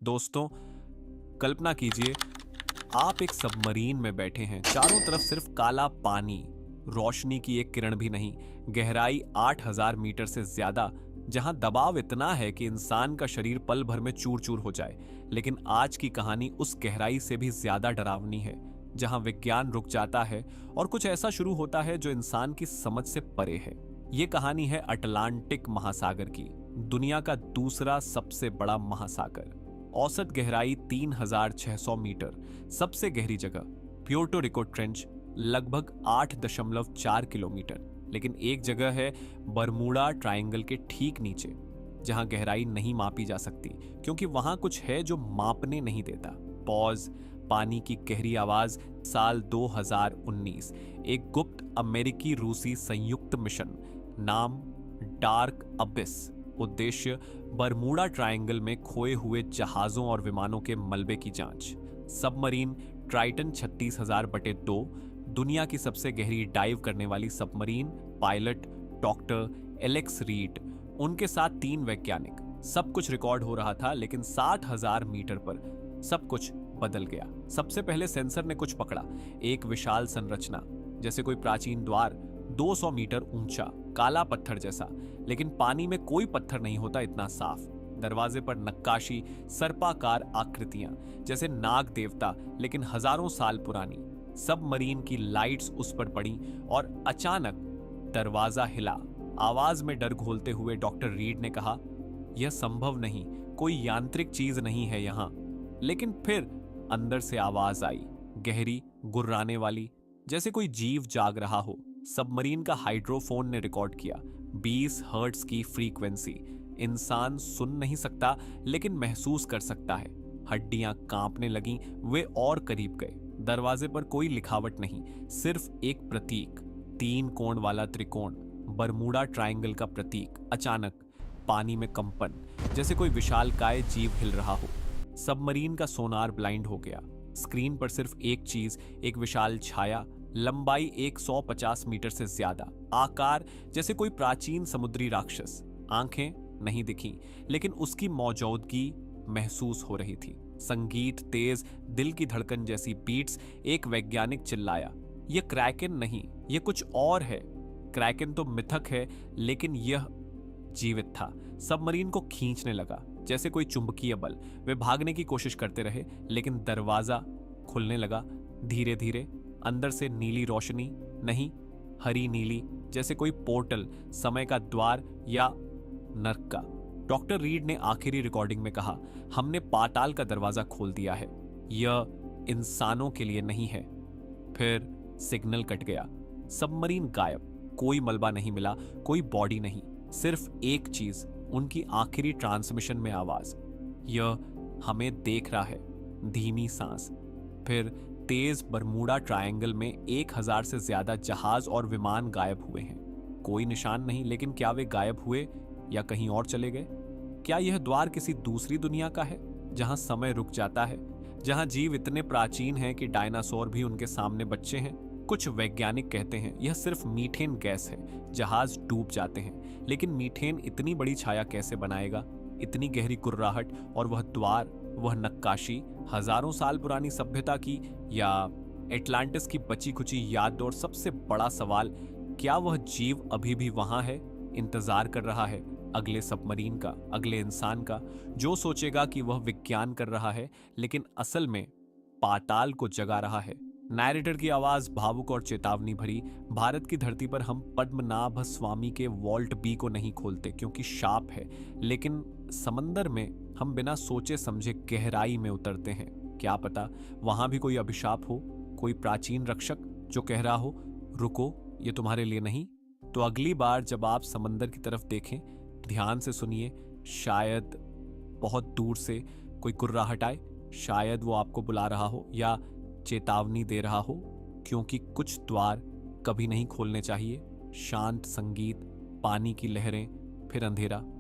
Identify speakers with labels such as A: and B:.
A: दोस्तों, कल्पना कीजिए आप एक सबमरीन में बैठे हैं। चारों तरफ सिर्फ काला पानी, रोशनी की एक किरण भी नहीं। गहराई 8000 मीटर से ज्यादा, जहां दबाव इतना है कि इंसान का शरीर पल भर में चूर चूर हो जाए। लेकिन आज की कहानी उस गहराई से भी ज्यादा डरावनी है, जहां विज्ञान रुक जाता है और कुछ ऐसा शुरू होता है जो इंसान की समझ से परे है। ये कहानी है अटलांटिक महासागर की, दुनिया का दूसरा सबसे बड़ा महासागर। औसत गहराई 3600 मीटर, सबसे गहरी जगह प्यूर्टो रिको ट्रेंच लगभग 8.4 किलोमीटर। लेकिन एक जगह है बरमूडा ट्रायंगल के ठीक नीचे, जहां गहराई नहीं मापी जा सकती, क्योंकि वहां कुछ है जो मापने नहीं देता। पॉज, पानी की गहरी आवाज। साल 2019, एक गुप्त अमेरिकी रूसी संयुक्त मिशन, नाम डार्क अबिस। उद्देश्य बरमूडा ट्रायंगल में खोए हुए जहाजों और विमानों के मलबे की जांच। सबमरीन ट्राइटन 36000/2, दुनिया की सबसे गहरी डाइव करने वाली submarine. Pilot doctor Alex read, उनके साथ 3 वैज्ञानिक। सब कुछ रिकॉर्ड हो रहा था, लेकिन 60,000 मीटर पर सब कुछ बदल गया। सबसे पहले सेंसर ने कुछ पकड़ा, एक विशाल संरचना, जैसे कोई प्राचीन द्वार, 200 मीटर ऊंचा, काला पत्थर जैसा। लेकिन पानी में कोई पत्थर नहीं होता इतना साफ। दरवाजे पर नक्काशी, सर्पाकार आकृतियां, जैसे नाग देवता, लेकिन हजारों साल पुरानी। सबमरीन की लाइट्स उस पर पड़ी और अचानक दरवाजा हिला। आवाज में डर घोलते हुए डॉक्टर रीड ने कहा, यह संभव नहीं, कोई यांत्रिक चीज नहीं है यहां। लेकिन फिर अंदर से आवाज आई, गहरी, गुर्राने वाली, जैसे कोई जीव जाग रहा हो। सबमरीन का हाइड्रोफोन ने रिकॉर्ड किया, 20 हर्ट्ज की फ्रीक्वेंसी। इंसान सुन नहीं सकता, लेकिन महसूस कर सकता है। हड्डियां कांपने लगीं, वे और करीब गए। दरवाजे पर कोई लिखावट नहीं, सिर्फ एक प्रतीक, 3 कोण वाला त्रिकोण, बरमूडा ट्रायंगल का प्रतीक। अचानक पानी में कंपन, जैसे कोई विशालकाय जीव हिल रहा हो। सबमरीन का सोनार ब्लाइंड हो गया। स्क्रीन पर सिर्फ एक चीज, एक विशाल छाया, लंबाई 150 मीटर से ज्यादा, आकार जैसे कोई प्राचीन समुद्री राक्षस। आंखें नहीं दिखी, लेकिन उसकी मौजूदगी महसूस हो रही थी। संगीत तेज, दिल की धड़कन जैसी बीट्स। एक वैज्ञानिक चिल्लाया, यह क्रैकन नहीं, यह कुछ और है। क्रैकन तो मिथक है, लेकिन यह जीवित था। सबमरीन को खींचने लगा, जैसे कोई चुंबकीय बल। वे भागने की कोशिश करते रहे, लेकिन दरवाजा खुलने लगा धीरे धीरे। अंदर से नीली रोशनी, नहीं, हरी नीली, जैसे कोई पोर्टल, समय का द्वार या नर्क का। डॉक्टर रीड ने आखिरी रिकॉर्डिंग में कहा, हमने पाताल का दरवाजा खोल दिया है, यह इंसानों के लिए नहीं है। फिर सिग्नल कट गया, सबमरीन गायब। कोई मलबा नहीं मिला, कोई बॉडी नहीं, सिर्फ एक चीज, उनकी आखिरी ट्रांसमिशन में आवाज, यह हमें देख रहा है। धीमी सांस। फिर तेज बरमूडा ट्रायंगल में 1000 से ज्यादा जहाज और विमान गायब हुए हैं। कोई निशान नहीं, लेकिन क्या वे गायब हुए या कहीं और चले गए? क्या यह द्वार किसी दूसरी दुनिया का है, जहां समय रुक जाता है, जहां जीव इतने प्राचीन हैं कि डायनासोर भी उनके सामने बच्चे हैं? कुछ वैज्ञानिक कहते हैं यह सिर्फ मीथेन गैस है, जहाज डूब जाते हैं। लेकिन मीथेन इतनी बड़ी छाया कैसे बनाएगा? इतनी गहरी कुर्राहट, और वह द्वार, वह नक्काशी, हजारों साल पुरानी सभ्यता की, या एटलांटिस की बची खुची याद? और सबसे बड़ा सवाल, क्या वह जीव अभी भी वहां है, इंतजार कर रहा है अगले सबमरीन का, अगले इंसान का, जो सोचेगा कि वह विज्ञान कर रहा है, लेकिन असल में पाताल को जगा रहा है। नैरेटर की आवाज भावुक और चेतावनी भरी। भारत की धरती पर हम पद्मनाभ स्वामी के वॉल्ट बी को नहीं खोलते, क्योंकि शाप है। लेकिन समंदर में हम बिना सोचे समझे गहराई में उतरते हैं। क्या पता वहां भी कोई अभिशाप हो, कोई प्राचीन रक्षक जो कह रहा हो, रुको, ये तुम्हारे लिए नहीं। तो अगली बार जब आप समंदर की तरफ देखें, ध्यान से सुनिए। शायद बहुत दूर से कोई कुर्राहट आए, शायद वो आपको बुला रहा हो या चेतावनी दे रहा हो, क्योंकि कुछ द्वार कभी नहीं खोलने चाहिए। शांत संगीत, पानी की लहरें, फिर अंधेरा।